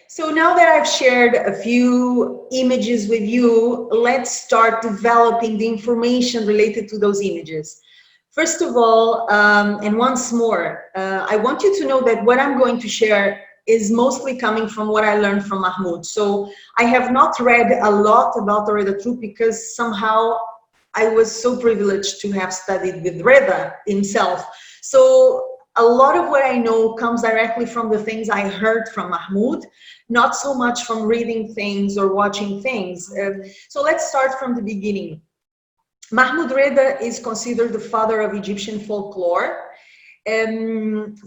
So now that I've shared a few images with you, let's start developing the information related to those images. First of all, and once more, I want you to know that what I'm going to share is mostly coming from what I learned from Mahmoud. So I have not read a lot about the Reda troupe because somehow I was so privileged to have studied with Reda himself. So a lot of what I know comes directly from the things I heard from Mahmoud, not so much from reading things or watching things. So let's start from the beginning. Mahmoud Reda is considered the father of Egyptian folklore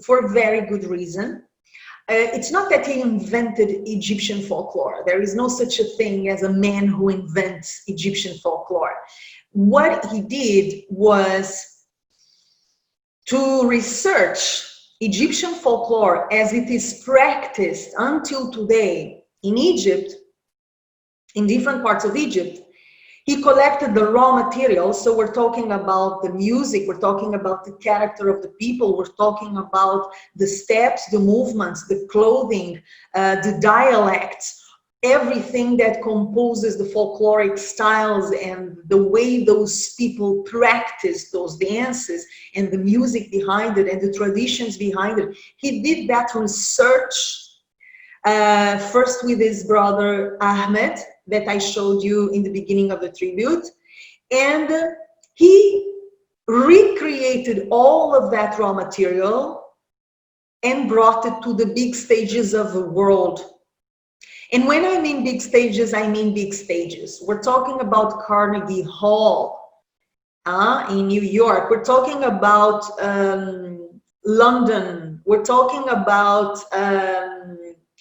for a very good reason. It's not that he invented Egyptian folklore. There is no such a thing as a man who invents Egyptian folklore. What he did was to research Egyptian folklore as it is practiced until today in Egypt, in different parts of Egypt. He collected the raw materials, so we're talking about the music, we're talking about the character of the people, we're talking about the steps, the movements, the clothing, the dialects, everything that composes the folkloric styles and the way those people practice those dances and the music behind it and the traditions behind it. He did that research first with his brother Ahmed, that I showed you in the beginning of the tribute. And he recreated all of that raw material and brought it to the big stages of the world. And when I mean big stages, I mean big stages. We're talking about Carnegie Hall in New York. We're talking about London. We're talking about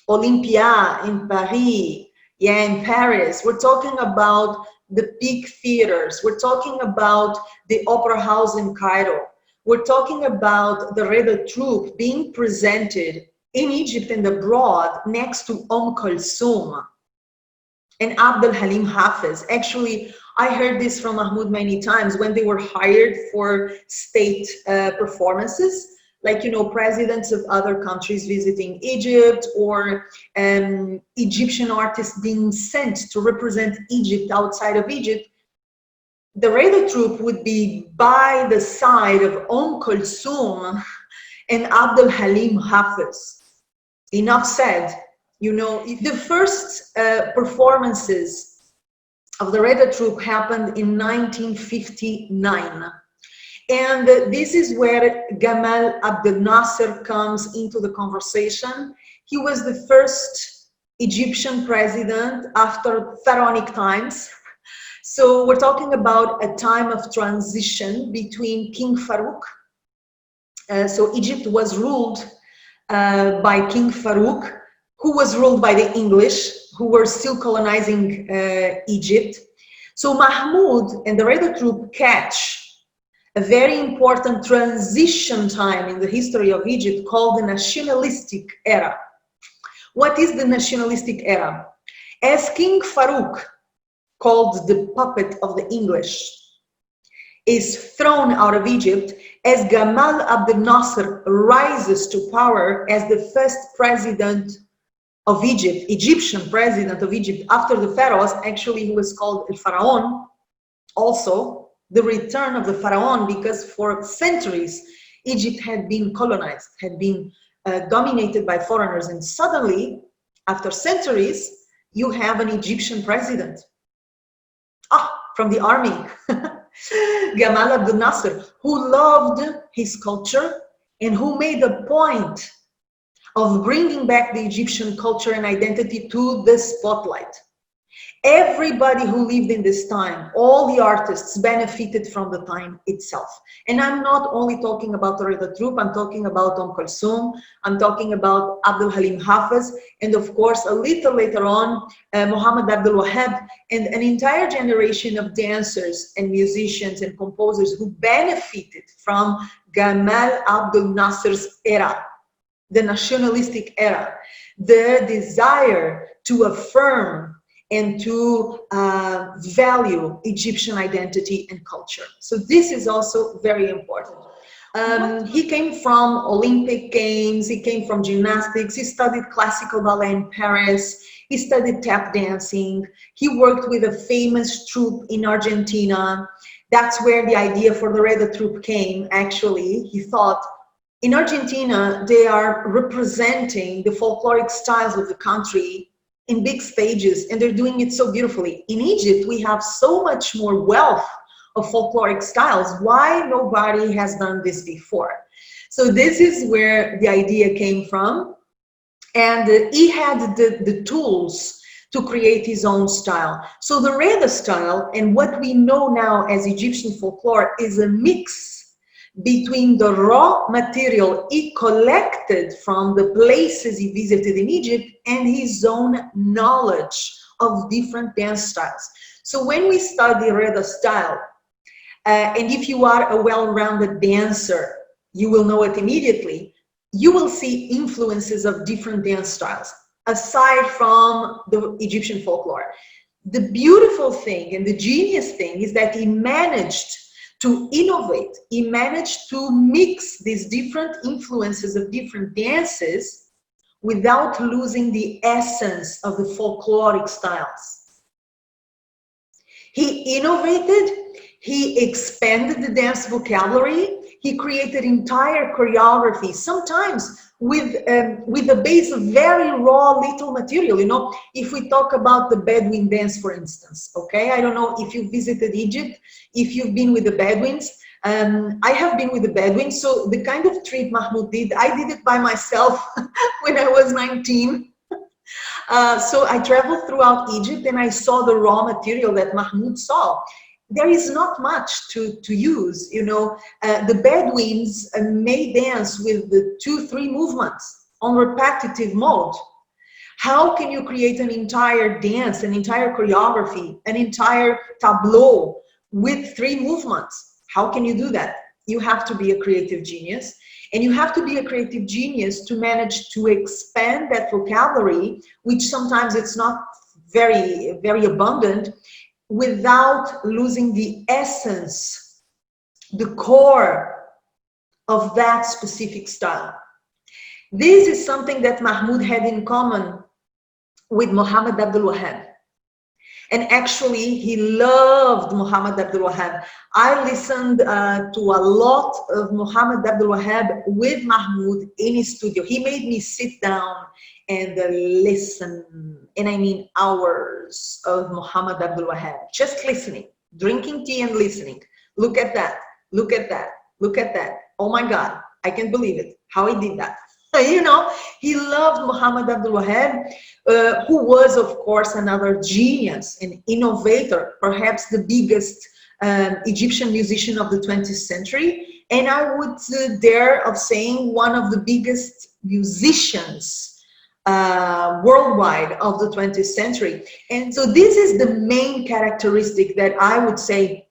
Olympia in Paris. Yeah, in Paris. We're talking about the big theaters. We're talking about the Opera House in Cairo. We're talking about the Reda troupe being presented in Egypt and abroad next to Kulthum and Abdul Halim Hafiz. Actually, I heard this from Mahmoud many times when they were hired for state performances. Like, you know, presidents of other countries visiting Egypt, or Egyptian artists being sent to represent Egypt outside of Egypt. The Reda troupe would be by the side of Kulthum and Abdul Halim Hafiz. Enough said. You know, the first performances of the Reda troupe happened in 1959. And this is where Gamal Abdel Nasser comes into the conversation. He was the first Egyptian president after pharaonic times. So we're talking about a time of transition between King Farouk. So Egypt was ruled by King Farouk, who was ruled by the English, who were still colonizing Egypt. So Mahmoud and the Reda troupe catch a very important transition time in the history of Egypt called the nationalistic era. What is the nationalistic era? As King Farouk, called the puppet of the English, is thrown out of Egypt, as Gamal Abdel Nasser rises to power as the first president of Egypt, Egyptian president of Egypt after the pharaohs. Actually, he was called El Pharaon, also the return of the pharaoh, because for centuries Egypt had been colonized, had been dominated by foreigners, and suddenly, after centuries, you have an Egyptian president from the army, Gamal Abdel Nasser, who loved his culture and who made a point of bringing back the Egyptian culture and identity to the spotlight. Everybody who lived in this time, all the artists benefited from the time itself. And I'm not only talking about the Reda troupe, I'm talking about Kulthum, I'm talking about Abdul Halim Hafiz, and of course, a little later on, Muhammad Abdul Wahab, and an entire generation of dancers and musicians and composers who benefited from Gamal Abdel Nasser's era, the nationalistic era, the desire to affirm and to value Egyptian identity and culture. So this is also very important. He came from Olympic Games, he came from gymnastics, he studied classical ballet in Paris, he studied tap dancing, he worked with a famous troupe in Argentina. That's where the idea for the Reda troupe came, actually. He thought, in Argentina, they are representing the folkloric styles of the country in big stages, and they're doing it so beautifully. In Egypt, we have so much more wealth of folkloric styles. Why nobody has done this before? So this is where the idea came from. And he had the tools to create his own style. So the Reda style, and what we know now as Egyptian folklore, is a mix between the raw material he collected from the places he visited in Egypt and his own knowledge of different dance styles. So when we study Reda style, and if you are a well-rounded dancer, you will know it immediately. You will see influences of different dance styles, aside from the Egyptian folklore. The beautiful thing and the genius thing is that he managed to innovate. He managed to mix these different influences of different dances without losing the essence of the folkloric styles. He innovated, he expanded the dance vocabulary, he created entire choreography, sometimes with a base of very raw little material. You know, if we talk about the Bedouin dance, for instance, okay? I don't know if you visited Egypt, if you've been with the Bedouins. I have been with the Bedouins, so the kind of trip Mahmoud did, I did it by myself when I was 19. So I traveled throughout Egypt and I saw the raw material that Mahmoud saw. There is not much to use, you know. The Bedouins may dance with the 2-3 movements on repetitive mode. How can you create an entire dance, an entire choreography, an entire tableau with 3 movements? How can you do that? You have to be a creative genius, and you have to be a creative genius to manage to expand that vocabulary, which sometimes it's not very, very abundant, without losing the essence, the core of that specific style. This is something that Mahmoud had in common with Muhammad Abdul Wahab. And actually, he loved Muhammad Abdul Wahab. I listened to a lot of Muhammad Abdul Wahab with Mahmoud in his studio. He made me sit down and listen, and I mean hours of Muhammad Abdul Wahab, just listening, drinking tea and listening. Look at that, look at that, look at that. Oh my God, I can't believe it, how he did that. You know, he loved Muhammad Abdul Wahab, who was, of course, another genius and innovator, perhaps the biggest Egyptian musician of the 20th century. And I would dare of saying one of the biggest musicians worldwide of the 20th century. And so this is the main characteristic that I would say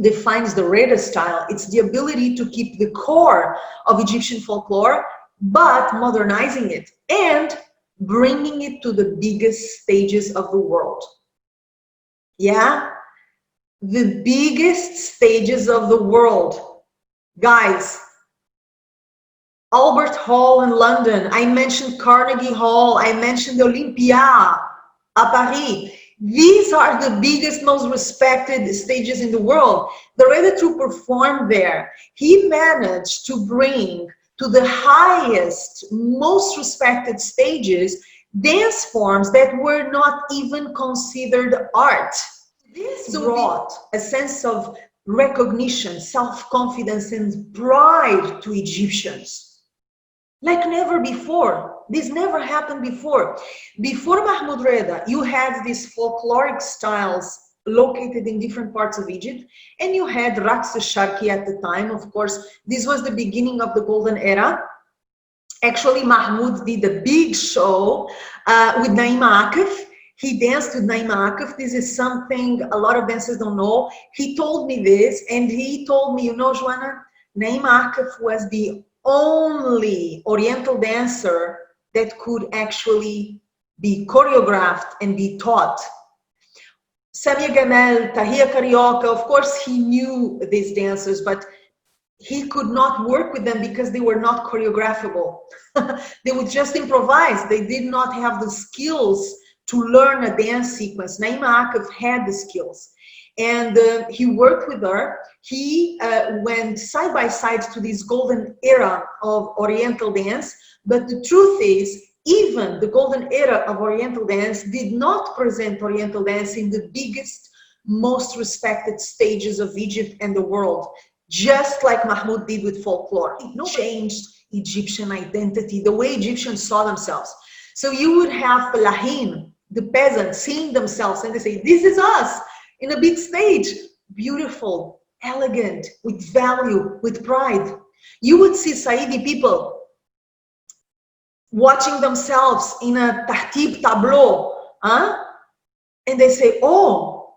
defines the Reda style. It's the ability to keep the core of Egyptian folklore, but modernizing it and bringing it to the biggest stages of the world. Yeah, the biggest stages of the world. Guys, Albert Hall in London, I mentioned Carnegie Hall, I mentioned the Olympia at Paris. These are the biggest, most respected stages in the world. The Reda troupe performed there. He managed to bring to the highest, most respected stages dance forms that were not even considered art. This brought a sense of recognition, self-confidence, and pride to Egyptians like never before. This never happened before. Before Mahmoud Reda, you had these folkloric styles located in different parts of Egypt, and you had Raqs al-Sharqi at the time. Of course, this was the beginning of the golden era. Actually, Mahmoud did a big show with Naima Akif. He danced with Naima Akif. This is something a lot of dancers don't know. He told me this, and he told me, you know, Joana, Naima Akif was the only Oriental dancer that could actually be choreographed and be taught. Samia Gamal, Tahia Carioca, of course he knew these dancers, but he could not work with them because they were not choreographable. They would just improvise. They did not have the skills to learn a dance sequence. Naima Akif had the skills. And he worked with her. He went side by side to this golden era of Oriental dance. But the truth is, even the golden era of Oriental dance did not present Oriental dance in the biggest, most respected stages of Egypt and the world, just like Mahmoud did with folklore. It changed Egyptian identity, the way Egyptians saw themselves. So you would have Falahin, the peasants, seeing themselves and they say, this is us in a big stage, beautiful, elegant, with value, with pride. You would see Saidi people watching themselves in a tahtib tableau, huh? And they say, oh,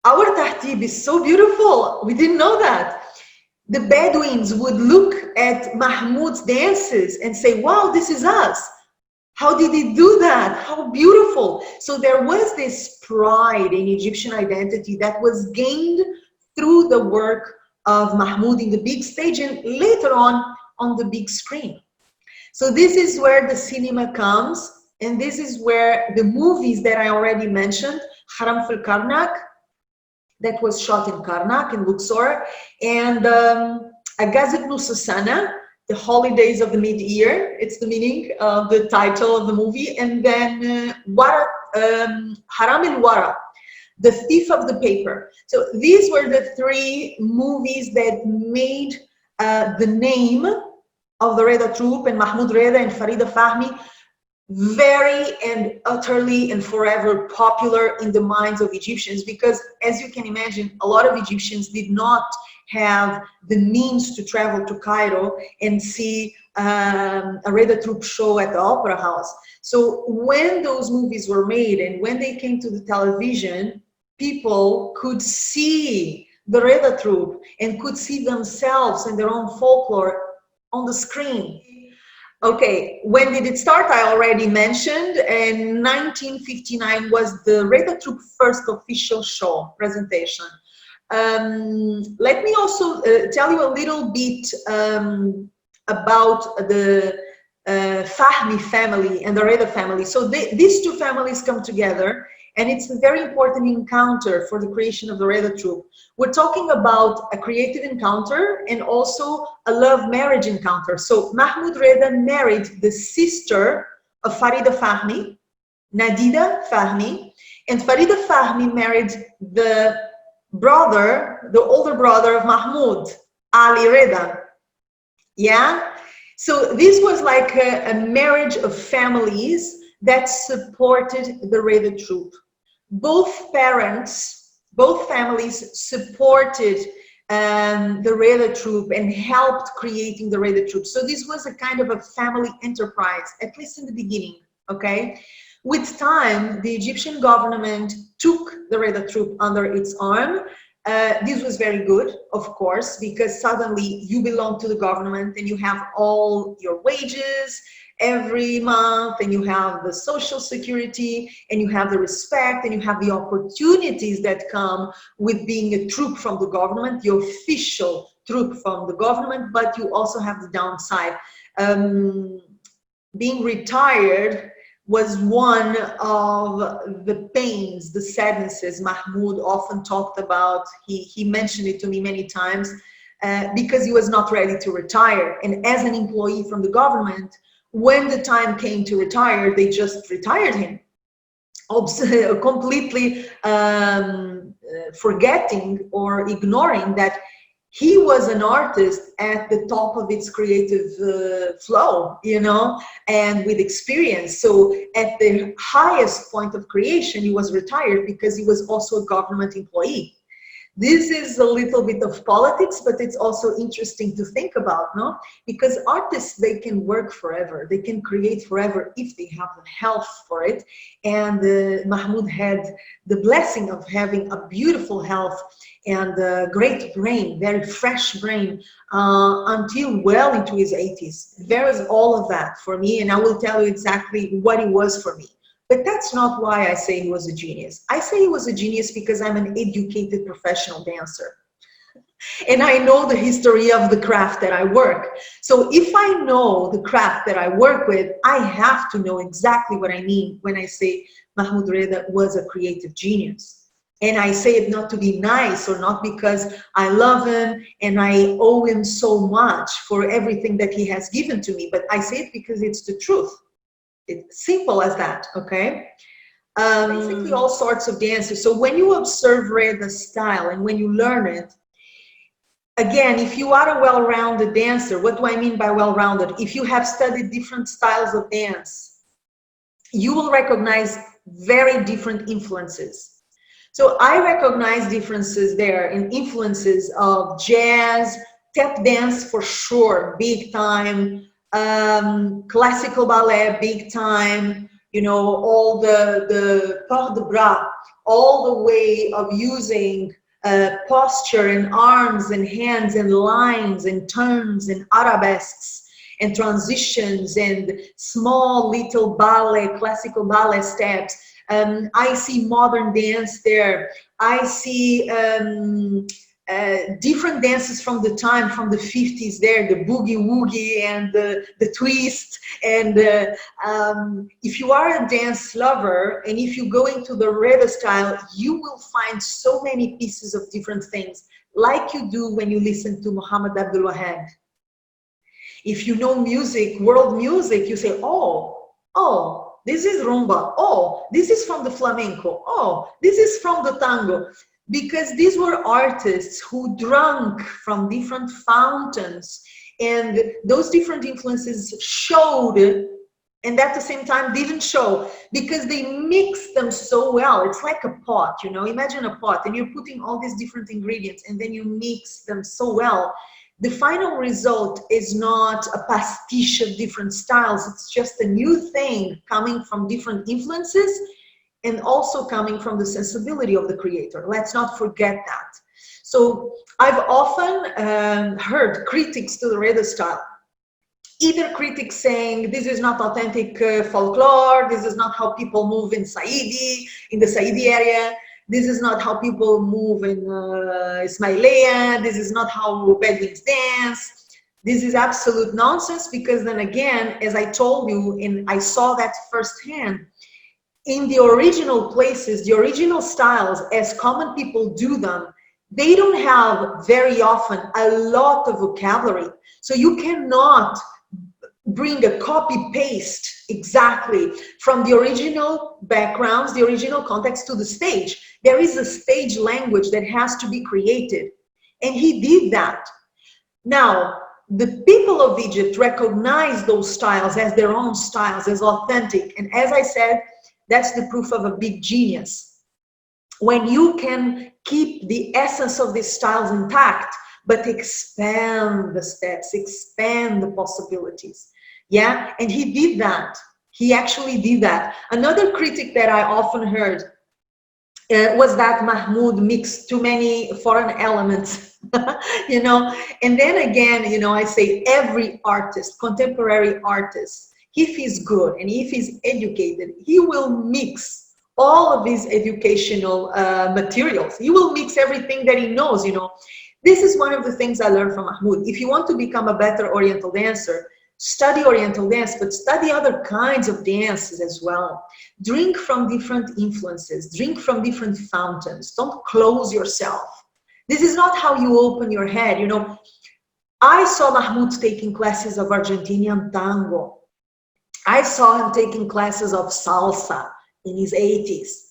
our tahtib is so beautiful. We didn't know that. The Bedouins would look at Mahmoud's dances and say, wow, this is us. How did he do that? How beautiful. So there was this pride in Egyptian identity that was gained through the work of Mahmoud in the big stage and later on the big screen. So this is where the cinema comes, and this is where the movies that I already mentioned, Haram fil Karnak, that was shot in Karnak, in Luxor, and Agazit Nusasana, the holidays of the mid-year, it's the meaning of the title of the movie, and then Haram el-Wara, the thief of the paper. So these were the three movies that made the name of the Reda troupe and Mahmoud Reda and Farida Fahmy very and utterly and forever popular in the minds of Egyptians, because as you can imagine, a lot of Egyptians did not have the means to travel to Cairo and see a Reda troupe show at the Opera House. So when those movies were made and when they came to the television, people could see the Reda troupe and could see themselves and their own folklore on the screen. Okay, when did it start? I already mentioned, in 1959 was the Reda troupe first official show presentation. Let me also tell you a little bit about the Fahmy family and the Reda family. So these two families come together, and it's a very important encounter for the creation of the Reda troupe. We're talking about a creative encounter and also a love marriage encounter. So Mahmoud Reda married the sister of Farida Fahmy, Nadida Fahmy, and Farida Fahmy married the brother, the older brother of Mahmoud, Ali Reda. Yeah? So this was like a marriage of families that supported the Reda troupe. Both parents, both families supported the Reda troupe and helped creating the Reda troupe. So this was a kind of a family enterprise, at least in the beginning, okay? With time, the Egyptian government took the Reda troupe under its arm. This was very good, of course, because suddenly you belong to the government and you have all your wages every month, and you have the social security, and you have the respect, and you have the opportunities that come with being a troop from the government, the official troop from the government, but you also have the downside. Being retired was one of the pains, the sadnesses Mahmoud often talked about. He mentioned it to me many times because he was not ready to retire. And as an employee from the government, when the time came to retire, they just retired him, completely forgetting or ignoring that he was an artist at the top of its creative flow, you know, and with experience. So at the highest point of creation, he was retired because he was also a government employee. This is a little bit of politics, but it's also interesting to think about, no? Because artists, they can work forever. They can create forever if they have the health for it. And Mahmoud had the blessing of having a beautiful health and a great brain, very fresh brain, until well into his 80s. There was all of that for me, and I will tell you exactly what it was for me. But that's not why I say he was a genius. I say he was a genius because I'm an educated professional dancer. And I know the history of the craft that I work. So if I know the craft that I work with, I have to know exactly what I mean when I say Mahmoud Reda was a creative genius. And I say it not to be nice or not because I love him and I owe him so much for everything that he has given to me, but I say it because it's the truth. It's simple as that, okay? Basically all sorts of dances. So when you observe Reda style and when you learn it, again, if you are a well-rounded dancer, what do I mean by well-rounded? If you have studied different styles of dance, you will recognize very different influences. So I recognize differences there in influences of jazz, tap dance for sure, big time, classical ballet, big time, you know, all the port de bras, all the way of using posture and arms and hands and lines and turns and arabesques and transitions and small little ballet, classical ballet steps. I see modern dance there. I see different dances from the time, from the 50s there, the boogie woogie and the twist. And if you are a dance lover and if you go into the Reda style, you will find so many pieces of different things, like you do when you listen to Muhammad Abdul Wahab. If you know music, world music, you say, oh, this is rumba. Oh, this is from the flamenco. Oh, this is from the tango. Because these were artists who drank from different fountains, and those different influences showed, and at the same time didn't show, because they mixed them so well. It's like a pot, you know, imagine a pot and you're putting all these different ingredients and then you mix them so well. The final result is not a pastiche of different styles. It's just a new thing coming from different influences and also coming from the sensibility of the creator. Let's not forget that. So I've often heard critics to the Reda style. Either critics saying this is not authentic folklore, this is not how people move in the Saidi area, this is not how people move in Ismailia, this is not how Bedouins dance. This is absolute nonsense, because then again, as I told you, and I saw that firsthand, in the original places, the original styles, as common people do them, they don't have very often a lot of vocabulary. So you cannot bring a copy paste exactly from the original backgrounds, the original context to the stage. There is a stage language that has to be created. And he did that. Now, the people of Egypt recognize those styles as their own styles, as authentic. And as I said, that's the proof of a big genius. When you can keep the essence of these styles intact, but expand the steps, expand the possibilities. Yeah, and he did that. He actually did that. Another critic that I often heard was that Mahmoud mixed too many foreign elements, you know. And then again, you know, I say every artist, contemporary artist, if he's good and if he's educated, he will mix all of these educational materials. He will mix everything that he knows, you know. This is one of the things I learned from Mahmoud. If you want to become a better Oriental dancer, study Oriental dance, but study other kinds of dances as well. Drink from different influences, drink from different fountains. Don't close yourself. This is not how you open your head, you know. I saw Mahmoud taking classes of Argentinian tango. I saw him taking classes of salsa in his 80s.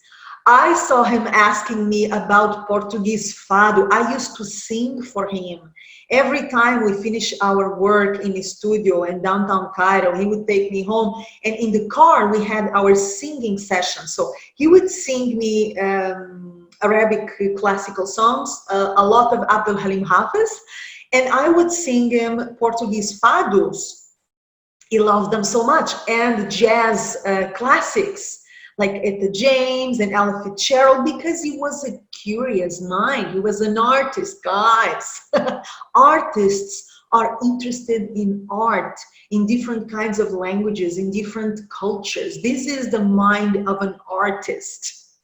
I saw him asking me about Portuguese fado. I used to sing for him. Every time we finish our work in the studio in downtown Cairo, he would take me home. And in the car, we had our singing session. So he would sing me Arabic classical songs, a lot of Abdul Halim Hafiz. And I would sing him Portuguese fados. He loved them so much. And jazz classics, like Etta James and Ella Fitzgerald, because he was a curious mind. He was an artist, guys. Artists are interested in art, in different kinds of languages, in different cultures. This is the mind of an artist.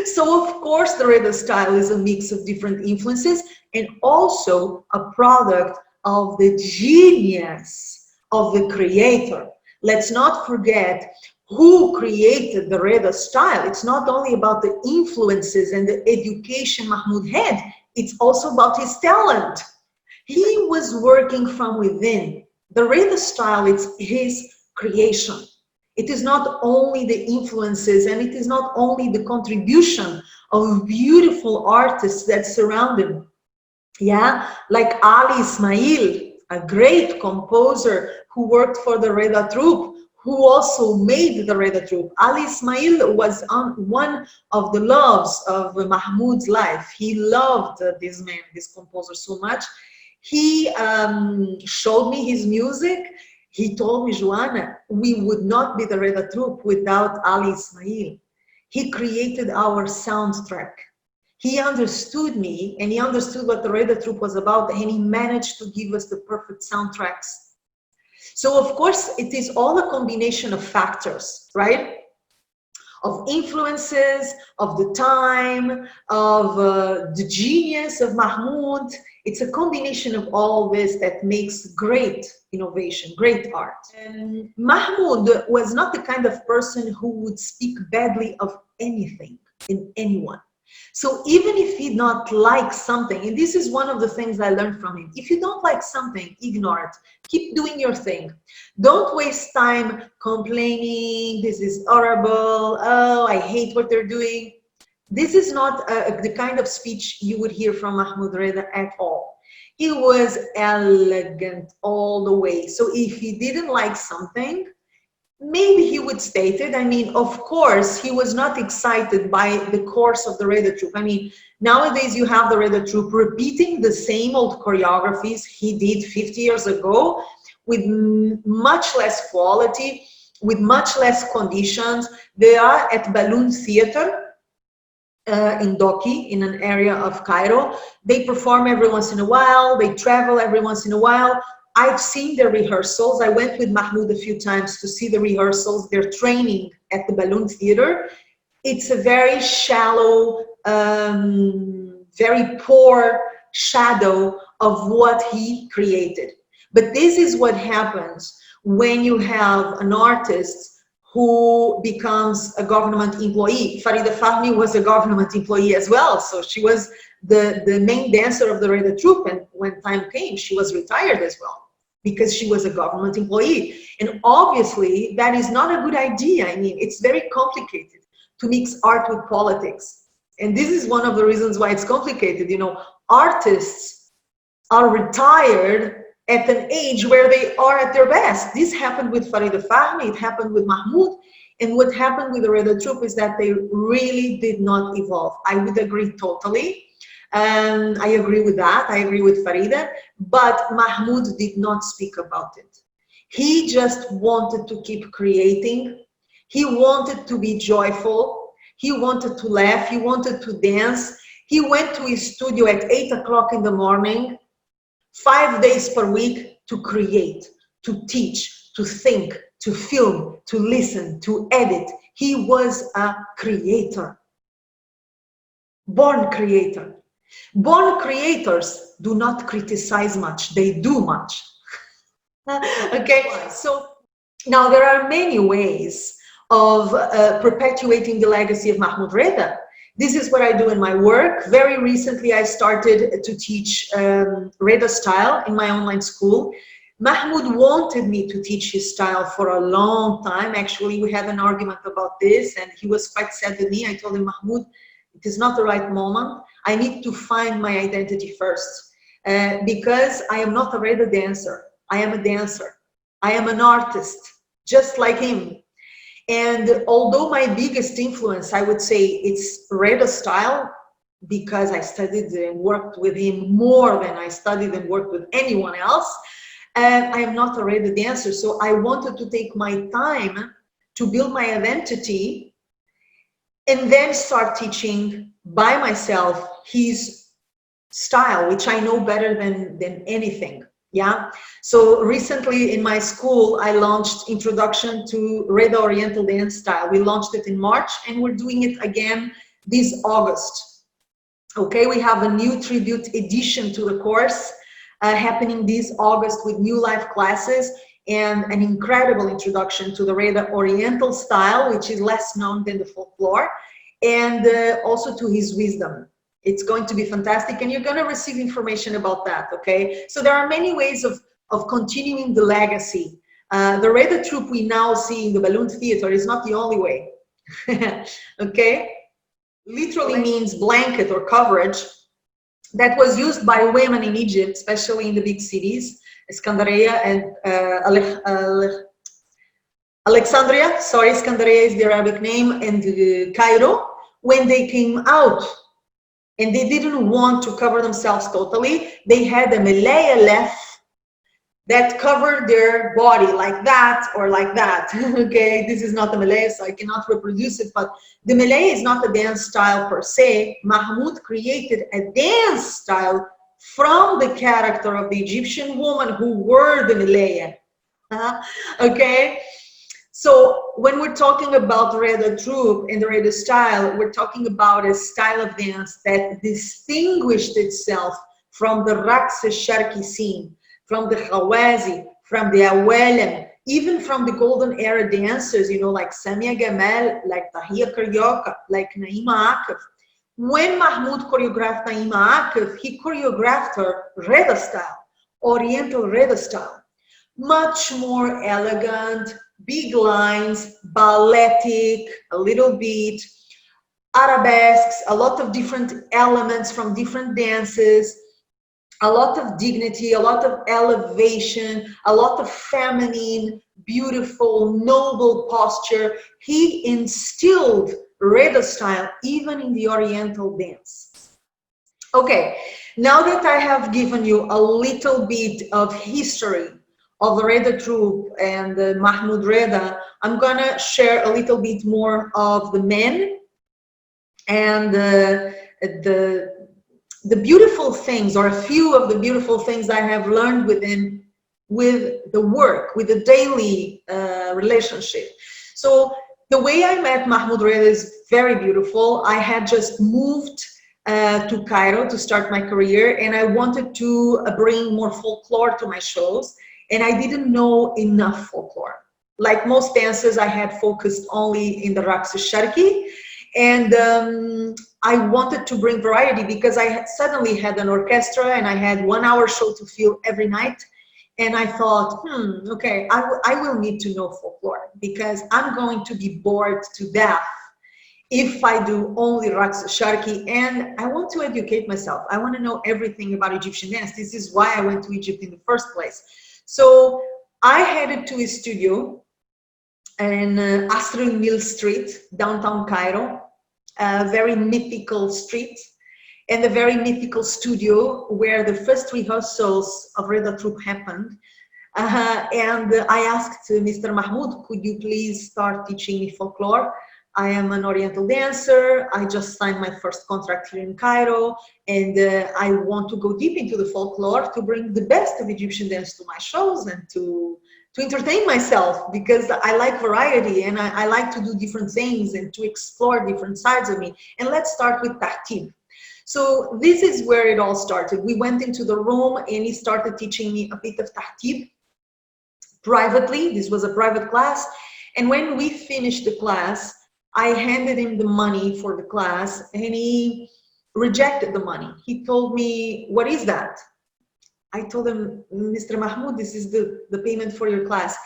So of course the Reda style is a mix of different influences and also a product of the genius of the creator. Let's not forget who created the Reda style. It's not only about the influences and the education Mahmoud had, it's also about his talent. He was working from within. The Reda style is his creation. It is not only the influences and it is not only the contribution of beautiful artists that surround him. Yeah, like Ali Ismail, a great composer who worked for the Reda troupe, who also made the Reda troupe. Ali Ismail was one of the loves of Mahmoud's life. He loved this man, this composer, so much. He showed me his music. He told me, Joana, we would not be the Reda troupe without Ali Ismail. He created our soundtrack. He understood me and he understood what the Reda troupe was about, and he managed to give us the perfect soundtracks. So of course, it is all a combination of factors, right? Of influences, of the time, of the genius of Mahmoud. It's a combination of all this that makes great innovation, great art. And Mahmoud was not the kind of person who would speak badly of anything in anyone. So even if he not like something, and this is one of the things I learned from him, if you don't like something, ignore it. Keep doing your thing. Don't waste time complaining, this is horrible, oh, I hate what they're doing. This is not the kind of speech you would hear from Mahmoud Reda at all. He was elegant all the way. So if he didn't like something, maybe he would state it. I mean, of course, he was not excited by the course of the Reda troupe. I mean, nowadays you have the Reda troupe repeating the same old choreographies he did 50 years ago with much less quality, with much less conditions. They are at Balloon Theater in Doki, in an area of Cairo. They perform every once in a while. They travel every once in a while. I've seen their rehearsals. I went with Mahmoud a few times to see the rehearsals. They're training at the Balloon Theater. It's a very shallow, very poor shadow of what he created. But this is what happens when you have an artist who becomes a government employee. Farida Fahmy was a government employee as well. So she was the main dancer of the Reda troupe, and when time came, she was retired as well because she was a government employee. And obviously, that is not a good idea. I mean, it's very complicated to mix art with politics. And this is one of the reasons why it's complicated. You know, artists are retired at an age where they are at their best. This happened with Farida Fahmy, it happened with Mahmoud, and what happened with the Reda troupe is that they really did not evolve. I would agree totally. I agree with that. I agree with Farida, but Mahmoud did not speak about it. He just wanted to keep creating. He wanted to be joyful. He wanted to laugh. He wanted to dance. He went to his studio at 8 o'clock in the morning, 5 days per week, to create, to teach, to think, to film, to listen, to edit. He was a creator, born creator. Born creators do not criticize much, they do much. Okay, so now there are many ways of perpetuating the legacy of Mahmoud Reda. This is what I do in my work. Very recently, I started to teach Reda style in my online school. Mahmoud wanted me to teach his style for a long time. Actually, we had an argument about this, and he was quite sad at me. I told him, Mahmoud, it is not the right moment. I need to find my identity first because I am not a Reda dancer. I am a dancer. I am an artist, just like him. And although my biggest influence, I would say it's Reda style, because I studied and worked with him more than I studied and worked with anyone else, I am not a Reda dancer. So I wanted to take my time to build my identity and then start teaching by myself his style, which I know better than anything. Yeah. So recently in my school, I launched Introduction to Reda Oriental Dance Style. We launched it in March, and we're doing it again this August. Okay, we have a new tribute edition to the course happening this August with new live classes and an incredible introduction to the Reda Oriental style, which is less known than the folklore, and also to his wisdom. It's going to be fantastic, and you're going to receive information about that, okay? So there are many ways of continuing the legacy. The Reda troupe we now see in the Balloon Theater is not the only way, okay? Literally means blanket or coverage that was used by women in Egypt, especially in the big cities, Iskandaria and Alexandria, sorry, Iskandaria is the Arabic name, and Cairo, when they came out and they didn't want to cover themselves totally, they had a melaya left that covered their body like that or like that. Okay, this is not the Malay, so I cannot reproduce it, but the Malay is not a dance style per se. Mahmoud created a dance style from the character of the Egyptian woman who wore the Malaya. Okay, so when we're talking about Reda troupe and the Reda style, we're talking about a style of dance that distinguished itself from the Raqs al-Sharqi scene, from the Khawazi, from the Awalem, even from the golden era dancers, you know, like Samia Gamal, like Tahia Karyaka, like Naima Akif. When Mahmoud choreographed Naima Akif, he choreographed her Reda style, Oriental Reda style. Much more elegant, big lines, balletic, a little bit, arabesques, a lot of different elements from different dances, a lot of dignity, a lot of elevation, a lot of feminine, beautiful, noble posture. He instilled Reda style even in the Oriental dance. Okay, now that I have given you a little bit of history of the Reda troupe and Mahmoud Reda, I'm gonna share a little bit more of the men and the beautiful things, or a few of the beautiful things I have learned with him, with the work, with the daily relationship. So the way I met Mahmoud Reda is very beautiful. I had just moved to Cairo to start my career, and I wanted to bring more folklore to my shows, and I didn't know enough folklore. Like most dancers, I had focused only in the Raqs al-Sharqi, and I wanted to bring variety because I suddenly had an orchestra and I had 1 hour show to fill every night. And I thought, okay, I will need to know folklore because I'm going to be bored to death if I do only Raqs al-Sharqi, and I want to educate myself. I want to know everything about Egyptian dance. This is why I went to Egypt in the first place. So I headed to his studio in Asr Mill Street, downtown Cairo, a very mythical street, and a very mythical studio where the first rehearsals of Reda troupe happened. And I asked Mr. Mahmoud, could you please start teaching me folklore? I am an Oriental dancer. I just signed my first contract here in Cairo, and I want to go deep into the folklore to bring the best of Egyptian dance to my shows and to entertain myself, because I like variety and I like to do different things and to explore different sides of me. And let's start with tahtib. So this is where it all started. We went into the room and he started teaching me a bit of tahtib privately. This was a private class. And when we finished the class, I handed him the money for the class and he rejected the money. He told me, what is that? I told him, Mr. Mahmoud, this is the payment for your class.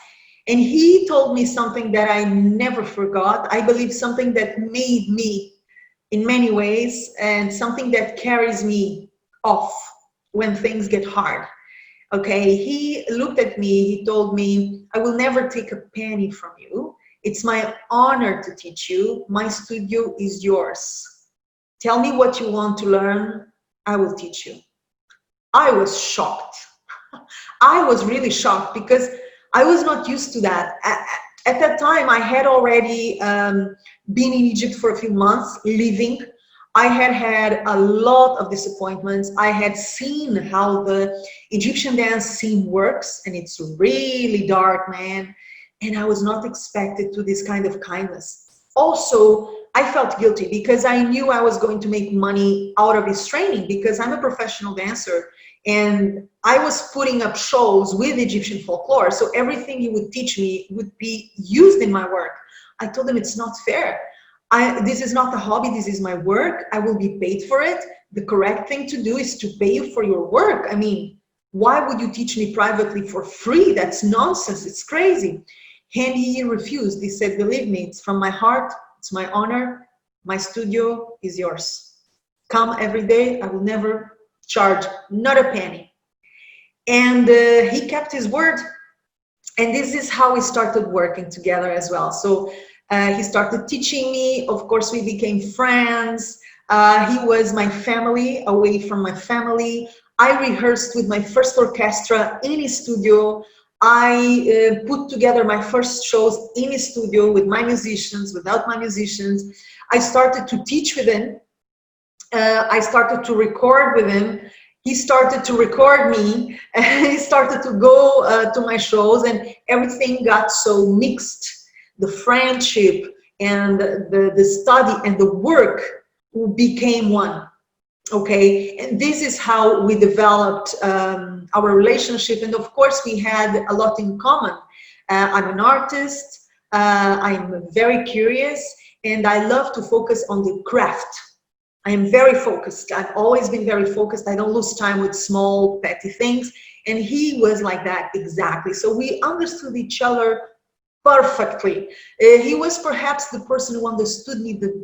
And he told me something that I never forgot. I believe something that made me in many ways, and something that carries me off when things get hard. Okay, he looked at me, he told me, I will never take a penny from you. It's my honor to teach you. My studio is yours. Tell me what you want to learn, I will teach you. I was shocked. I was really shocked because I was not used to that. At that time, I had already been in Egypt for a few months, living. I had had a lot of disappointments. I had seen how the Egyptian dance scene works, and it's really dark, man. And I was not expected to this kind of kindness. Also, I felt guilty because I knew I was going to make money out of his training, because I'm a professional dancer and I was putting up shows with Egyptian folklore. So everything he would teach me would be used in my work. I told him it's not fair. This is not a hobby, this is my work. I will be paid for it. The correct thing to do is to pay you for your work. I mean, why would you teach me privately for free? That's nonsense, it's crazy. And he refused. He said, believe me, it's from my heart, it's my honor. My studio is yours. Come every day, I will never charge, not a penny. And he kept his word. And this is how we started working together as well. So he started teaching me. Of course, we became friends. He was my family, away from my family. I rehearsed with my first orchestra in his studio. I put together my first shows in his studio with my musicians, without my musicians. I started to teach with him. I started to record with him. He started to record me. He started to go to my shows, and everything got so mixed. The friendship and the study and the work became one. Okay, and this is how we developed our relationship. And of course, we had a lot in common. I'm an artist, I'm very curious, and I love to focus on the craft. I am very focused. I've always been very focused. I don't lose time with small, petty things. And he was like that, exactly. So we understood each other perfectly. He was perhaps the person who understood me the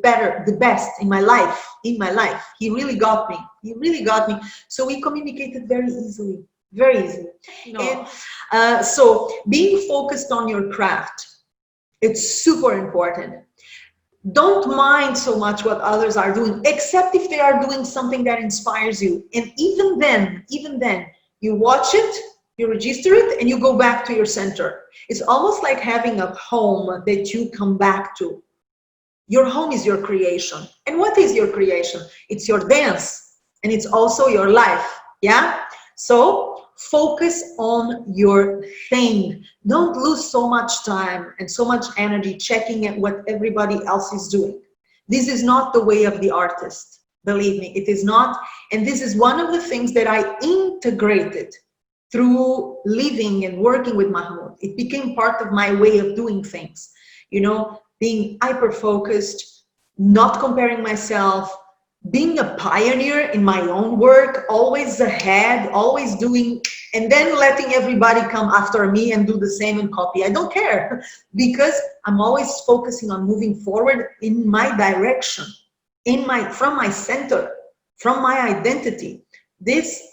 best in my life, He really got me. He really got me. So we communicated very easily, very easily. No. And so being focused on your craft, it's super important. Don't mind so much what others are doing, except if they are doing something that inspires you. And even then, you watch it, you register it, and you go back to your center. It's almost like having a home that you come back to. Your home is your creation. And what is your creation? It's your dance, and it's also your life, yeah? So focus on your thing. Don't lose so much time and so much energy checking at what everybody else is doing. This is not the way of the artist. Believe me, it is not. And this is one of the things that I integrated through living and working with Mahmoud. It became part of my way of doing things. You know, being hyper-focused, not comparing myself, being a pioneer in my own work, always ahead, always doing, and then letting everybody come after me and do the same and copy. I don't care, because I'm always focusing on moving forward in my direction, from my center, from my identity. This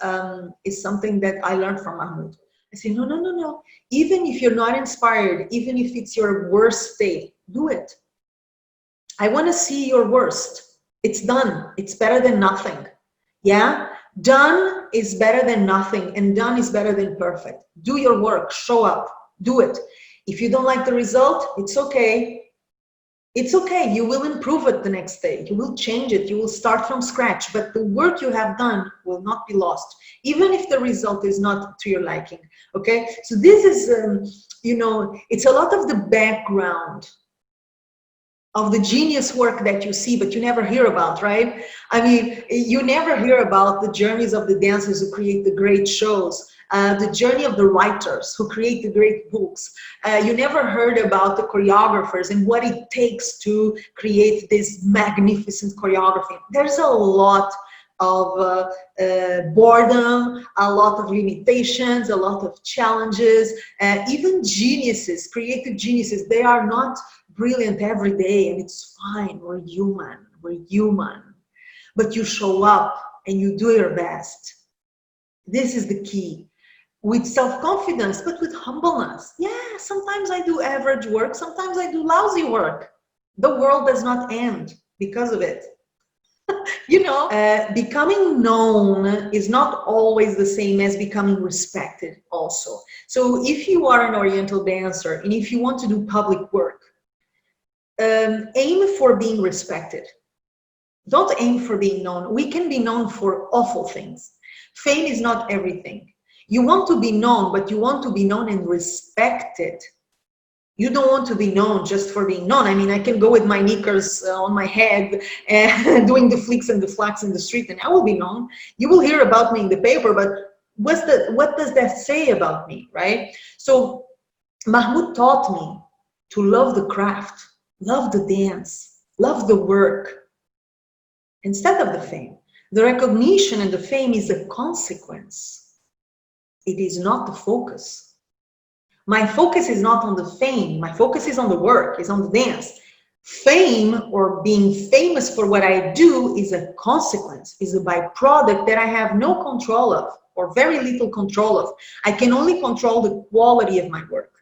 is something that I learned from Mahmoud. I say, no. Even if you're not inspired, even if it's your worst day, do it. I want to see your worst. It's done. It's better than nothing. Yeah? Done is better than nothing, and done is better than perfect. Do your work. Show up. Do it. If you don't like the result, it's okay. It's okay. You will improve it the next day. You will change it. You will start from scratch. But the work you have done will not be lost, even if the result is not to your liking. Okay? So this is, you know, it's a lot of the background of the genius work that you see, but you never hear about, right? I mean, you never hear about the journeys of the dancers who create the great shows, the journey of the writers who create the great books. You never heard about the choreographers and what it takes to create this magnificent choreography. There's a lot of boredom, a lot of limitations, a lot of challenges, even geniuses, creative geniuses, they are not brilliant every day, and it's fine. We're human. But you show up and you do your best. This is the key. With self-confidence, but with humbleness. Yeah, sometimes I do average work, sometimes I do lousy work. The world does not end because of it. You know, becoming known is not always the same as becoming respected also. So if you are an Oriental dancer and if you want to do public work, aim for being respected. Don't aim for being known. We can be known for awful things. Fame is not everything. You want to be known, but you want to be known and respected. You don't want to be known just for being known. I mean, I can go with my knickers on my head and doing the flicks and the flacks in the street, and I will be known. You will hear about me in the paper, but what does that say about me, right? So Mahmoud taught me to love the craft, love the dance, love the work, instead of the fame. The recognition and the fame is a consequence. It is not the focus. My focus is not on the fame. My focus is on the work, is on the dance. Fame, or being famous for what I do, is a consequence, is a byproduct that I have no control of, or very little control of. I can only control the quality of my work.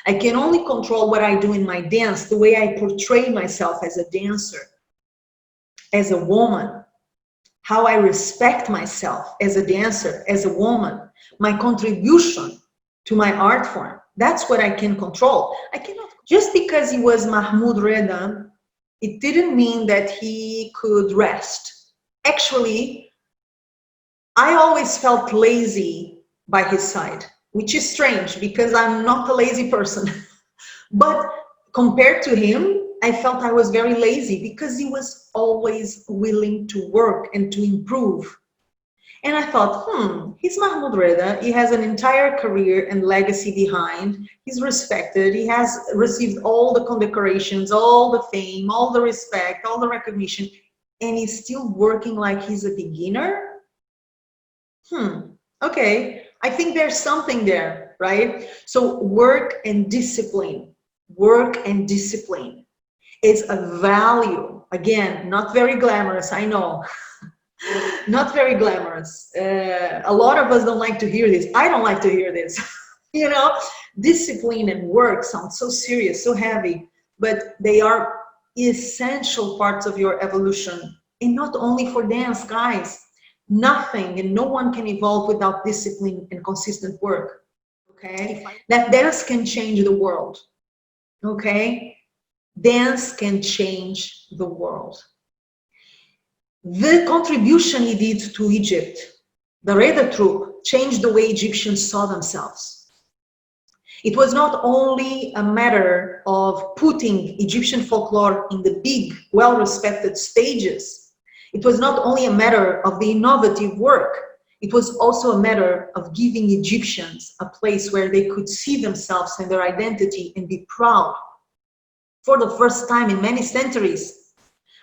I can only control what I do in my dance, the way I portray myself as a dancer, as a woman, how I respect myself as a dancer, as a woman, my contribution to my art form. That's what I can control. I cannot, just because he was Mahmoud Reda, it didn't mean that he could rest. Actually, I always felt lazy by his side, which is strange because I'm not a lazy person. But compared to him, I felt I was very lazy because he was always willing to work and to improve. And I thought, he's Mahmoud Reda. He has an entire career and legacy behind. He's respected. He has received all the condecorations, all the fame, all the respect, all the recognition, and he's still working like he's a beginner? Okay, I think there's something there, right? So work and discipline is a value. Again, not very glamorous, I know. Not very glamorous. A lot of us don't like to hear this. I don't like to hear this. You know, discipline and work sound so serious, so heavy, but they are essential parts of your evolution. And not only for dance, guys. Nothing and no one can evolve without discipline and consistent work. Okay? That dance can change the world. Okay? Dance can change the world. The contribution he did to Egypt, the Reda troupe, changed the way Egyptians saw themselves. It was not only a matter of putting Egyptian folklore in the big, well-respected stages. It was not only a matter of the innovative work. It was also a matter of giving Egyptians a place where they could see themselves and their identity and be proud. For the first time in many centuries,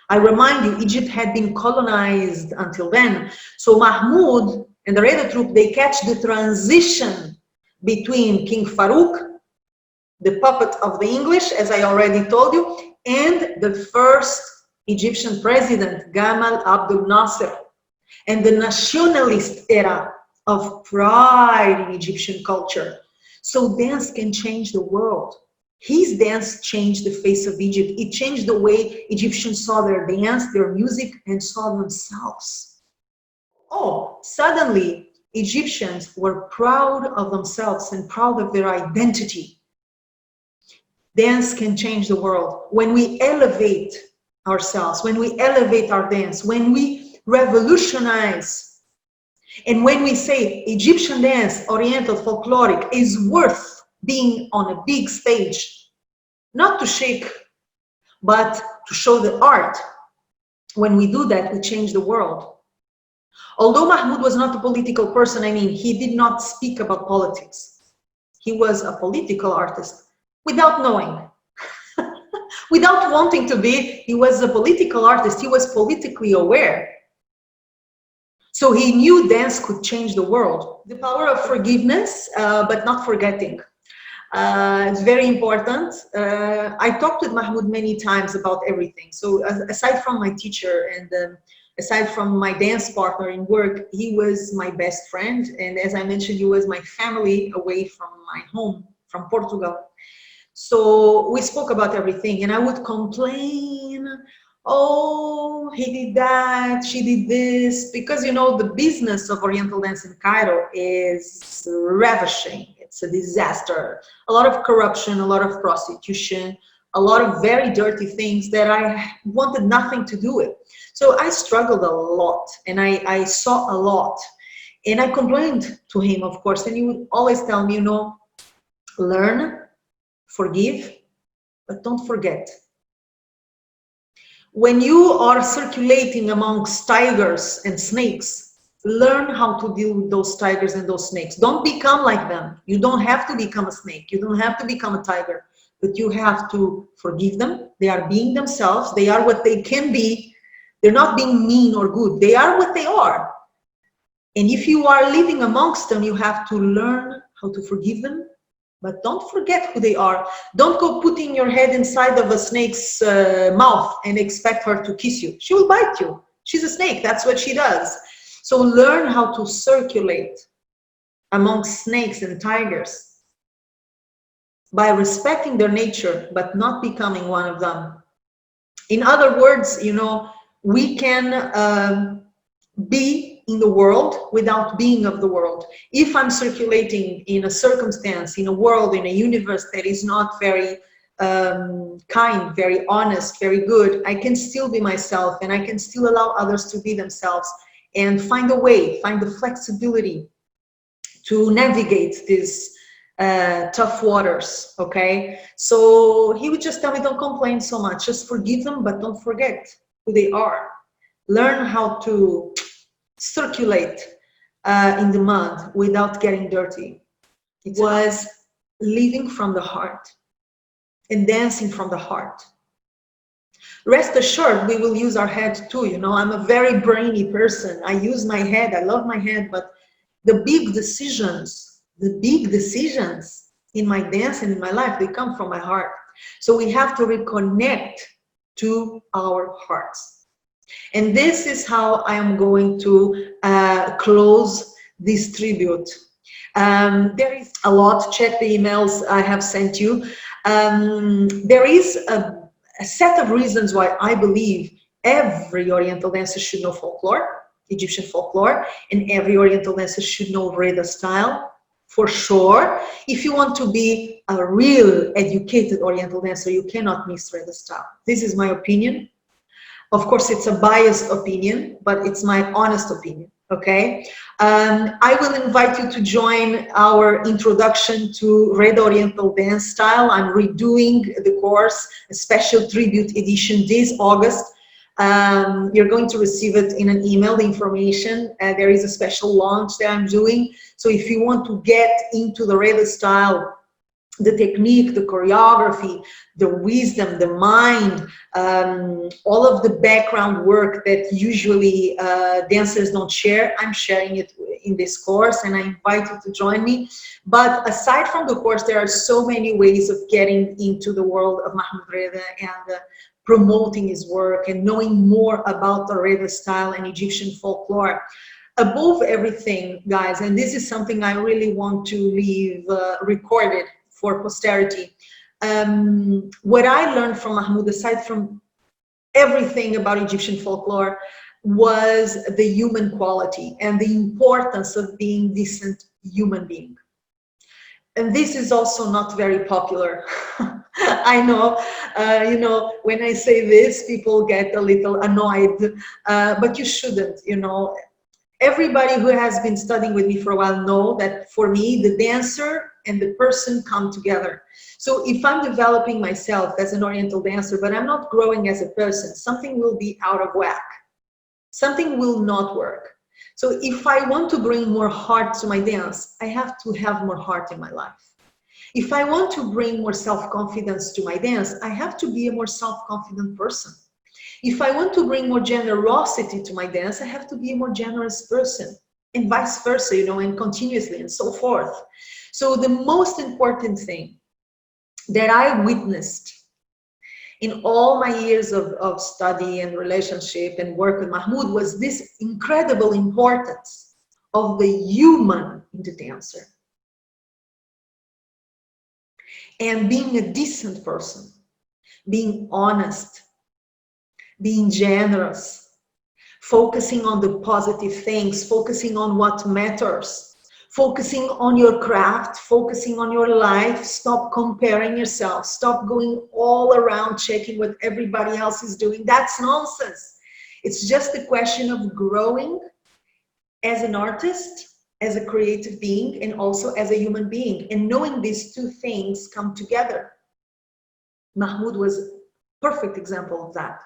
I remind you, Egypt had been colonized until then. So Mahmoud and the Reda troupe, they catch the transition between King Farouk, the puppet of the English, as I already told you, and the first Egyptian president, Gamal Abdel Nasser, and the nationalist era of pride in Egyptian culture. So dance can change the world. His dance changed the face of Egypt. It changed the way Egyptians saw their dance, their music, and saw themselves. Oh, suddenly Egyptians were proud of themselves and proud of their identity. Dance can change the world. When we elevate ourselves, when we elevate our dance, when we revolutionize, and when we say Egyptian dance, Oriental, Folkloric, is worth being on a big stage, not to shake, but to show the art. When we do that, we change the world. Although Mahmoud was not a political person, I mean, he did not speak about politics. He was a political artist without knowing. Without wanting to be, he was a political artist. He was politically aware. So he knew dance could change the world. The power of forgiveness, but not forgetting. It's very important. I talked with Mahmoud many times about everything. So aside from my teacher and aside from my dance partner in work, he was my best friend. And as I mentioned, he was my family away from my home, from Portugal. So we spoke about everything, and I would complain, oh, he did that, she did this, because, you know, the business of Oriental dance in Cairo is ravishing. It's a disaster. A lot of corruption, a lot of prostitution, a lot of very dirty things that I wanted nothing to do with. So I struggled a lot, and I saw a lot. And I complained to him, of course, and he would always tell me, you know, learn Forgive, but don't forget. When you are circulating amongst tigers and snakes, learn how to deal with those tigers and those snakes. Don't become like them. You don't have to become a snake. You don't have to become a tiger, but you have to forgive them. They are being themselves. They are what they can be. They're not being mean or good. They are what they are. And if you are living amongst them, you have to learn how to forgive them, but don't forget who they are. Don't go putting your head inside of a snake's mouth and expect her to kiss you. She will bite you. She's a snake. That's what she does. So learn how to circulate amongst snakes and tigers by respecting their nature, but not becoming one of them. In other words, you know, we can be in the world without being of the world. If I'm circulating in a circumstance, in a world, in a universe that is not very kind, very honest, very good, I can still be myself, and I can still allow others to be themselves and find a way, find the flexibility to navigate these tough waters. Okay, so he would just tell me, don't complain so much, just forgive them, but don't forget who they are. Learn how to circulate in the mud without getting dirty. It was living from the heart and dancing from the heart. Rest assured, we will use our head too. You know, I'm a very brainy person. I use my head. I love my head, but the big decisions in my dance and in my life, they come from my heart. So we have to reconnect to our hearts. And this is how I am going to close this tribute. There is a lot. Check the emails I have sent you. There is a set of reasons why I believe every Oriental dancer should know folklore, Egyptian folklore, and every Oriental dancer should know Reda style, for sure. If you want to be a real educated Oriental dancer, you cannot miss Reda style. This is my opinion. Of course, it's a biased opinion, but it's my honest opinion, okay? I will invite you to join our introduction to Reda Oriental Dance Style. I'm redoing the course, a special tribute edition this August. You're going to receive it in an email, the information. There is a special launch that I'm doing. So if you want to get into the Reda style, the technique, the choreography, the wisdom, the mind, all of the background work that usually dancers don't share, I'm sharing it in this course, and I invite you to join me. But aside from the course, there are so many ways of getting into the world of Mahmoud Reda and promoting his work and knowing more about the Reda style and Egyptian folklore. Above everything, guys, and this is something I really want to leave recorded for posterity. What I learned from Mahmoud, aside from everything about Egyptian folklore, was the human quality and the importance of being decent human being. And this is also not very popular. I know, you know, when I say this, people get a little annoyed, but you shouldn't, you know. Everybody who has been studying with me for a while know that for me, the dancer and the person come together. So if I'm developing myself as an Oriental dancer, but I'm not growing as a person, something will be out of whack. Something will not work. So if I want to bring more heart to my dance, I have to have more heart in my life. If I want to bring more self-confidence to my dance, I have to be a more self-confident person. If I want to bring more generosity to my dance, I have to be a more generous person, and vice versa, you know, and continuously and so forth. So the most important thing that I witnessed in all my years of study and relationship and work with Mahmoud was this incredible importance of the human in the dancer. And being a decent person, being honest, being generous, focusing on the positive things, focusing on what matters, focusing on your craft, focusing on your life. Stop comparing yourself. Stop going all around checking what everybody else is doing. That's nonsense. It's just a question of growing as an artist, as a creative being, and also as a human being. And knowing these two things come together. Mahmoud was perfect example of that.